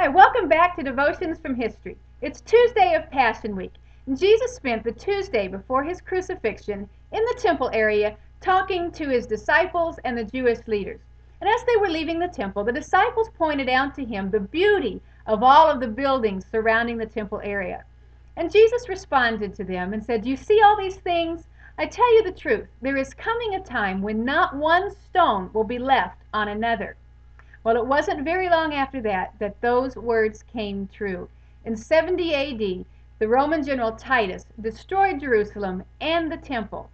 Hi, welcome back to Devotions from History. It's Tuesday of Passion Week, and Jesus spent the Tuesday before his crucifixion in the temple area talking to his disciples and the Jewish leaders. And as they were leaving the temple, the disciples pointed out to him the beauty of all of the buildings surrounding the temple area. And Jesus responded to them and said, "You see all these things? I tell you the truth, there is coming a time when not one stone will be left on another." Well, it wasn't very long after that those words came true. In 70 AD, the Roman general Titus destroyed Jerusalem and the temple.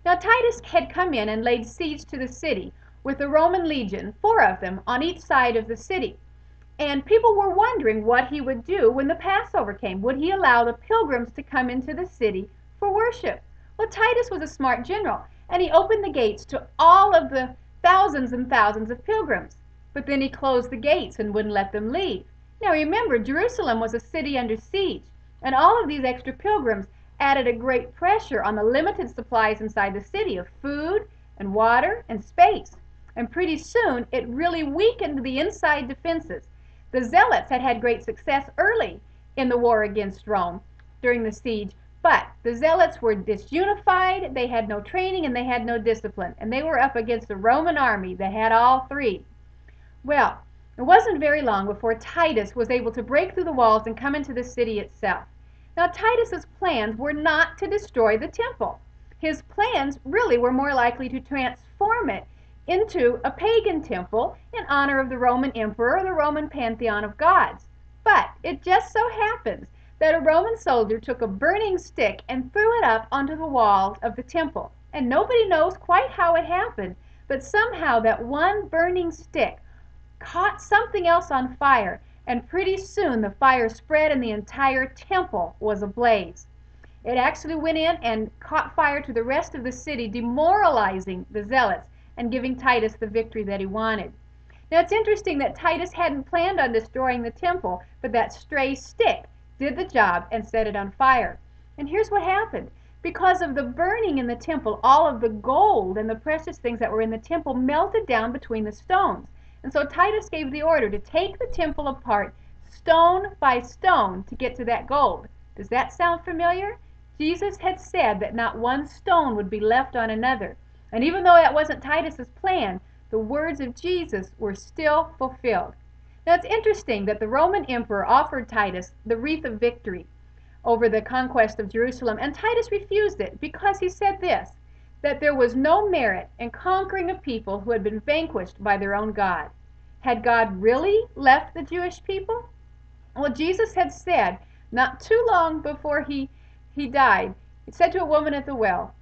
Now, Titus had come in and laid siege to the city with a Roman legion, 4 of them, on each side of the city. And people were wondering what he would do when the Passover came. Would he allow the pilgrims to come into the city for worship? Well, Titus was a smart general, and he opened the gates to all of the thousands and thousands of pilgrims. But then he closed the gates and wouldn't let them leave. Now remember, Jerusalem was a city under siege, and all of these extra pilgrims added a great pressure on the limited supplies inside the city of food and water and space. And pretty soon it really weakened the inside defenses. The Zealots had had great success early in the war against Rome during the siege, but the Zealots were disunified, they had no training, and they had no discipline, and they were up against a Roman army that had all three. Well, it wasn't very long before Titus was able to break through the walls and come into the city itself. Now, Titus's plans were not to destroy the temple. His plans really were more likely to transform it into a pagan temple in honor of the Roman emperor or the Roman pantheon of gods. But it just so happens that a Roman soldier took a burning stick and threw it up onto the walls of the temple. And nobody knows quite how it happened, but somehow that one burning stick caught something else on fire, and pretty soon the fire spread and the entire temple was ablaze. It actually went in and caught fire to the rest of the city, demoralizing the Zealots and giving Titus the victory that he wanted. Now, it's interesting that Titus hadn't planned on destroying the temple, but that stray stick did the job and set it on fire. And here's what happened. Because of the burning in the temple, all of the gold and the precious things that were in the temple melted down between the stones. And so Titus gave the order to take the temple apart stone by stone to get to that gold. Does that sound familiar? Jesus had said that not one stone would be left on another. And even though that wasn't Titus's plan, the words of Jesus were still fulfilled. Now, it's interesting that the Roman emperor offered Titus the wreath of victory over the conquest of Jerusalem, and Titus refused it because he said this, that there was no merit in conquering a people who had been vanquished by their own God. Had God really left the Jewish people? Well, Jesus had said, not too long before he died, he said to a woman at the well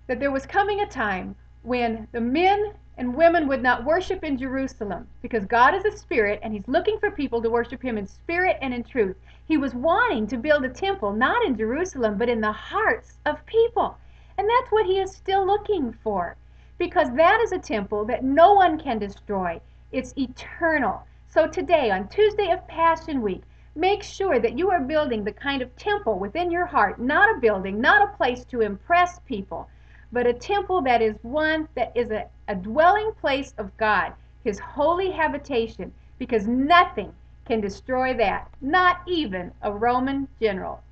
that there was coming a time when the men and women would not worship in Jerusalem, because God is a spirit and he's looking for people to worship him in spirit and in truth. He was wanting to build a temple not in Jerusalem but in the hearts of people. And that's what he is still looking for, because that is a temple that no one can destroy. It's eternal. So today, on Tuesday of Passion Week, make sure that you are building the kind of temple within your heart, not a building, not a place to impress people, but a temple that is one that is a dwelling place of God, his holy habitation, because nothing can destroy that, not even a Roman general.